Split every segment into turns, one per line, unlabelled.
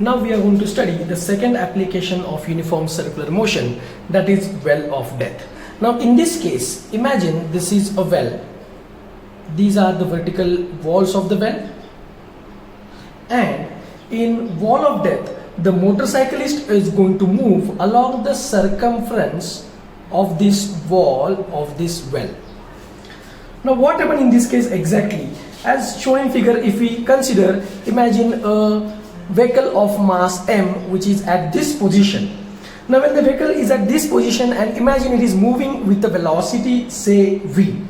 Now we are going to study the second application of uniform circular motion, that is well of death. Now in this case, imagine this is a well. These are the vertical walls of the well, and in wall of death the motorcyclist is going to move along the circumference of this wall of this well. Now what happened in this case exactly? As shown in figure, if we consider, imagine a vehicle of mass m which is at this position. Now when the vehicle is at this position and imagine it is moving with the velocity say v,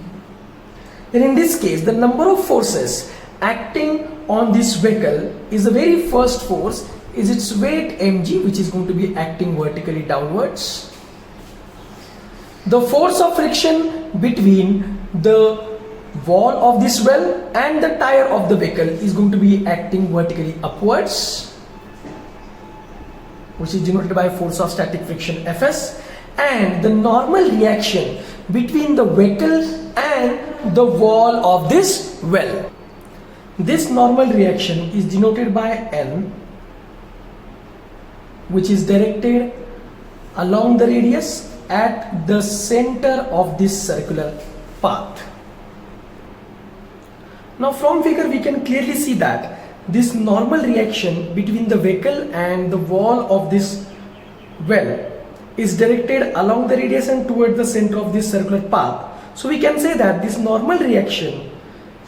then in this case the number of forces acting on this vehicle is the very first force is its weight mg, which is going to be acting vertically downwards. The force of friction between the wall of this well and the tire of the vehicle is going to be acting vertically upwards, which is denoted by force of static friction Fs, and the normal reaction between the vehicle and the wall of this well. This normal reaction is denoted by N, which is directed along the radius at the center of this circular path. Now from figure we can clearly see that this normal reaction between the vehicle and the wall of this well is directed along the radius and toward the center of this circular path. So we can say that this normal reaction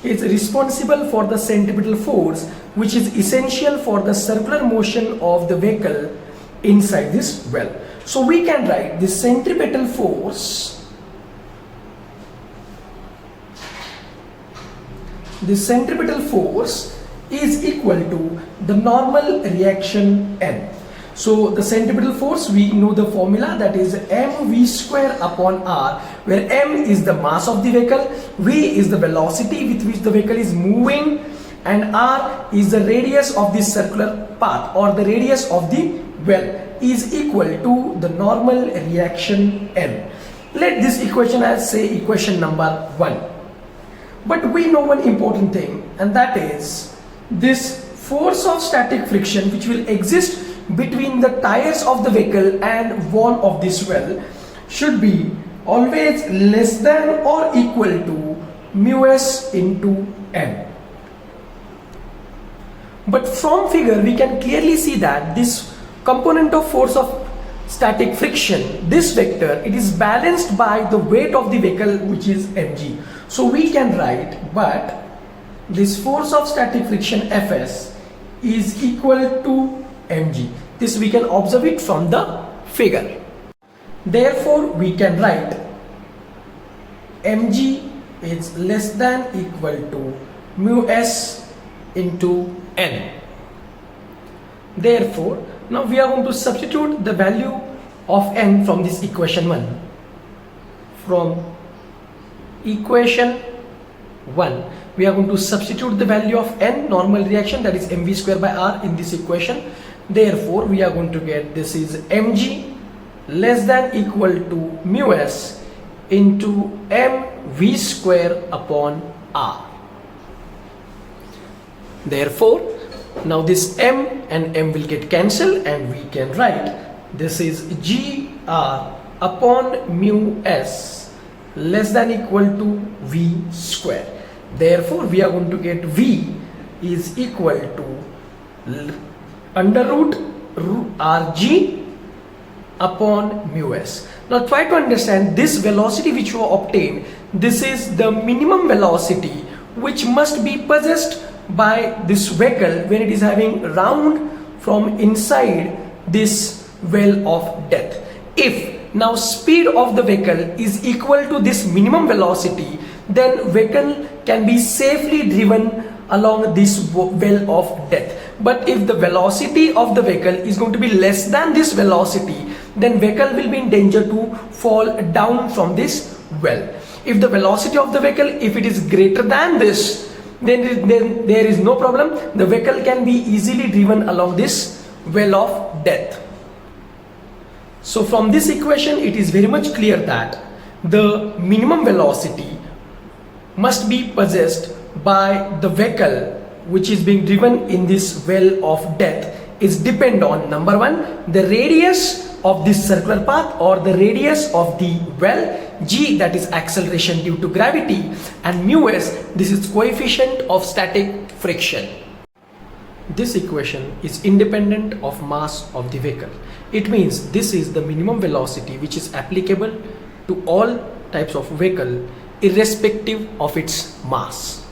is responsible for the centripetal force, which is essential for the circular motion of the vehicle inside this well. So we can write the centripetal force. The centripetal force is equal to the normal reaction N. So the centripetal force, we know the formula, that is mv square upon r, where m is the mass of the vehicle, v is the velocity with which the vehicle is moving, and r is the radius of this circular path or the radius of the well, is equal to the normal reaction N. Let this equation as say equation number 1. But we know one important thing, and that is this force of static friction which will exist between the tires of the vehicle and wall of this well should be always less than or equal to mu s into n. But from figure we can clearly see that this component of force of static friction, this vector, it is balanced by the weight of the vehicle, which is mg. So we can write, but this force of static friction Fs is equal to mg. This we can observe it from the figure. Therefore we can write mg is less than equal to mu s into n. Therefore now we are going to substitute the value of n from this equation 1. From equation 1 we are going to substitute the value of n, normal reaction, that is mv square by r, in this equation. Therefore we are going to get this is mg less than equal to mu s into mv square upon r. Therefore now this m and m will get cancelled and we can write this is gr upon mu s less than equal to v square. Therefore we are going to get v is equal to under root rg upon mu s. Now try to understand this velocity which you obtain. This is the minimum velocity which must be possessed by this vehicle when it is having round from inside this well of death. If now speed of the vehicle is equal to this minimum velocity, then vehicle can be safely driven along this well of death. But if the velocity of the vehicle is going to be less than this velocity, then vehicle will be in danger to fall down from this well. If the velocity of the vehicle, if it is greater than this, then there is no problem. The vehicle can be easily driven along this well of death. So from this equation it is very much clear that the minimum velocity must be possessed by the vehicle which is being driven in this well of death is depend on number one, the radius of this circular path or the radius of the well, g that is acceleration due to gravity, and mu s, this is coefficient of static friction. This equation is independent of mass of the vehicle. It means this is the minimum velocity which is applicable to all types of vehicle irrespective of its mass.